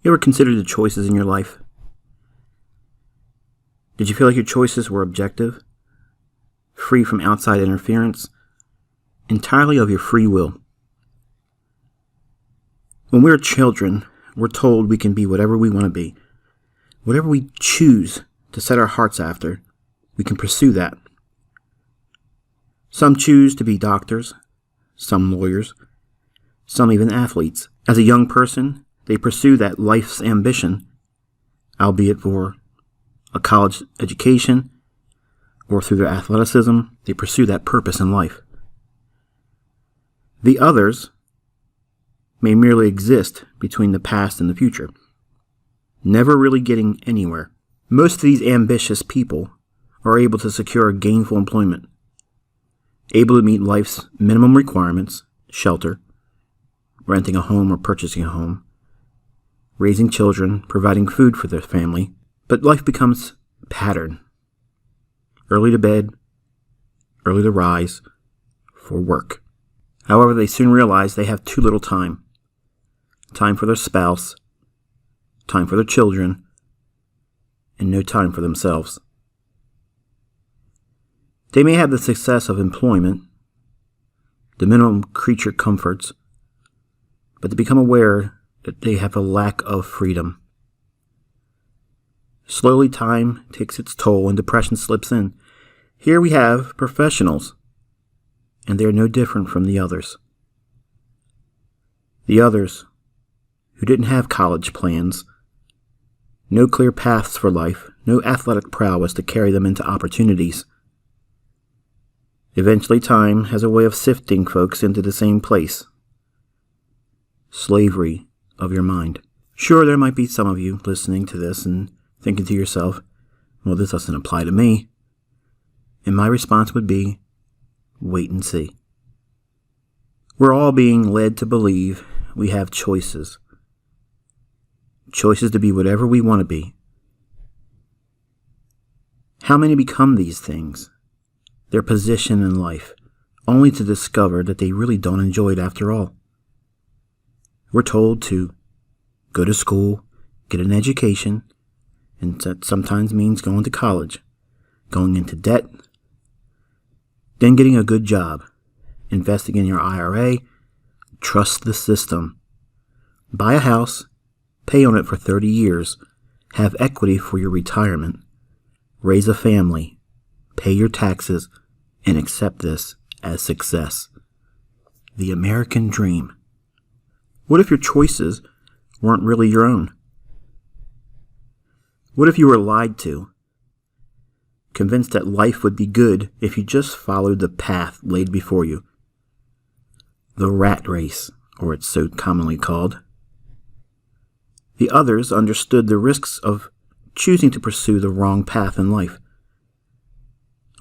You ever considered the choices in your life? Did you feel like your choices were objective, free from outside interference, entirely of your free will? When we're children, we're told we can be whatever we want to be. Whatever we choose to set our hearts after, we can pursue that. Some choose to be doctors, some lawyers, some even athletes. As a young person, they pursue that life's ambition, albeit for a college education or through their athleticism, they pursue that purpose in life. The others may merely exist between the past and the future, never really getting anywhere. Most of these ambitious people are able to secure gainful employment, able to meet life's minimum requirements, shelter, renting a home or purchasing a home, raising children, providing food for their family, but life becomes pattern. Early to bed, early to rise, for work. However, they soon realize they have too little time. Time for their spouse, time for their children, and no time for themselves. They may have the success of employment, the minimum creature comforts, but they become aware that they have a lack of freedom. Slowly, time takes its toll and depression slips in. Here we have professionals, and they are no different from the others. The others who didn't have college plans, no clear paths for life, no athletic prowess to carry them into opportunities. Eventually, time has a way of sifting folks into the same place. Slavery of your mind. Sure, there might be some of you listening to this and thinking to yourself, well, this doesn't apply to me. And my response would be, wait and see. We're all being led to believe we have choices. Choices to be whatever we want to be. How many become these things? Their position in life, only to discover that they really don't enjoy it after all. We're told to go to school, get an education, and that sometimes means going to college, going into debt, then getting a good job, investing in your IRA, trust the system, buy a house, pay on it for 30 years, have equity for your retirement, raise a family, pay your taxes, and accept this as success. The American dream. What if your choices weren't really your own? What if you were lied to, convinced that life would be good if you just followed the path laid before you? The rat race, or it's so commonly called. The others understood the risks of choosing to pursue the wrong path in life.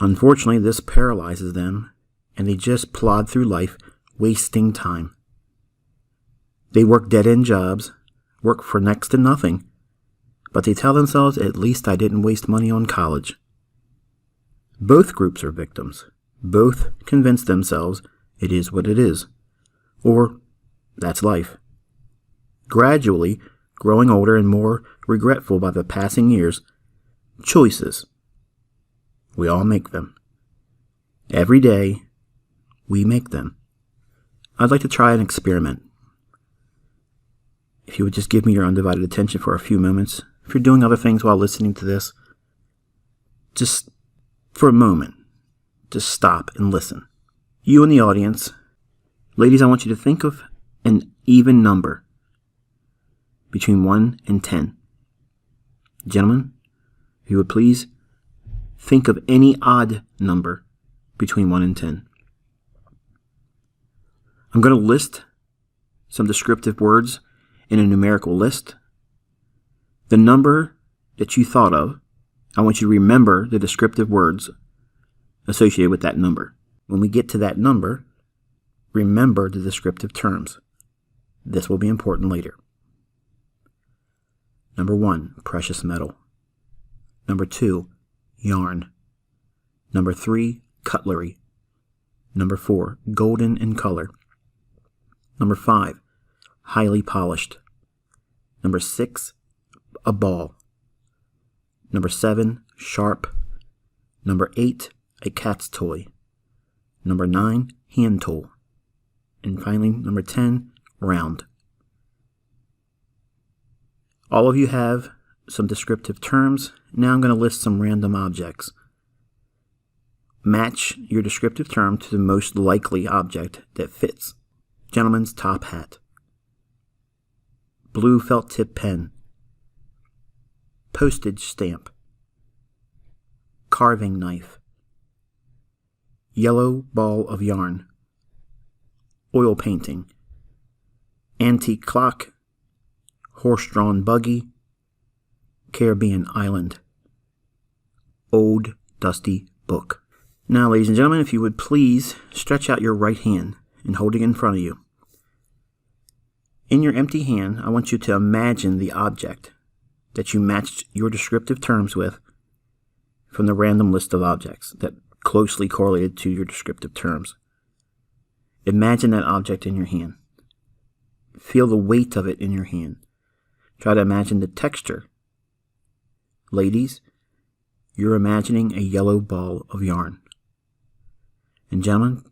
Unfortunately, this paralyzes them, and they just plod through life, wasting time. They work dead-end jobs, work for next to nothing, but they tell themselves, at least I didn't waste money on college. Both groups are victims. Both convince themselves it is what it is, or that's life. Gradually, growing older and more regretful by the passing years, choices. We all make them. Every day, we make them. I'd like to try an experiment. If you would just give me your undivided attention for a few moments, if you're doing other things while listening to this, just for a moment, just stop and listen. You in the audience, ladies, I want you to think of an even number between 1 and 10. Gentlemen, if you would please think of any odd number between 1 and 10. I'm going to list some descriptive words in a numerical list. The number that you thought of, I want you to remember the descriptive words associated with that number. When we get to that number, remember the descriptive terms. This will be important later. Number 1, precious metal. Number 2, yarn. Number 3, cutlery. Number 4, golden in color. Number 5, highly polished. Number 6, a ball. Number 7, sharp. Number 8, a cat's toy. Number 9, hand tool. And finally, number 10, round. All of you have some descriptive terms. Now I'm going to list some random objects. Match your descriptive term to the most likely object that fits. Gentleman's top hat. Blue felt tip pen. Postage stamp. Carving knife. Yellow ball of yarn. Oil painting. Antique clock. Horse-drawn buggy. Caribbean island. Old dusty book. Now, ladies and gentlemen, if you would please stretch out your right hand and hold it in front of you. In your empty hand, I want you to imagine the object that you matched your descriptive terms with from the random list of objects that closely correlated to your descriptive terms. Imagine that object in your hand. Feel the weight of it in your hand. Try to imagine the texture. Ladies, you're imagining a yellow ball of yarn. And gentlemen,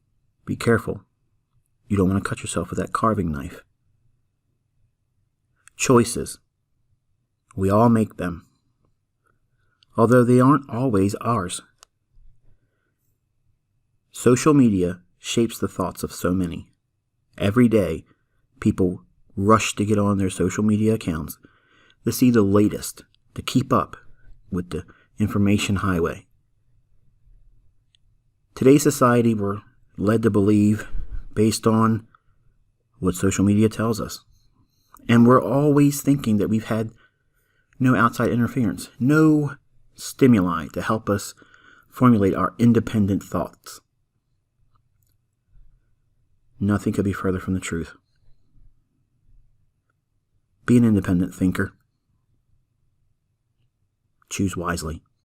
be careful. You don't want to cut yourself with that carving knife. Choices. We all make them, although they aren't always ours. Social media shapes the thoughts of so many. Every day, people rush to get on their social media accounts to see the latest, to keep up with the information highway. Today's society, we're led to believe based on what social media tells us. And we're always thinking that we've had no outside interference, no stimuli to help us formulate our independent thoughts. Nothing could be further from the truth. Be an independent thinker. Choose wisely.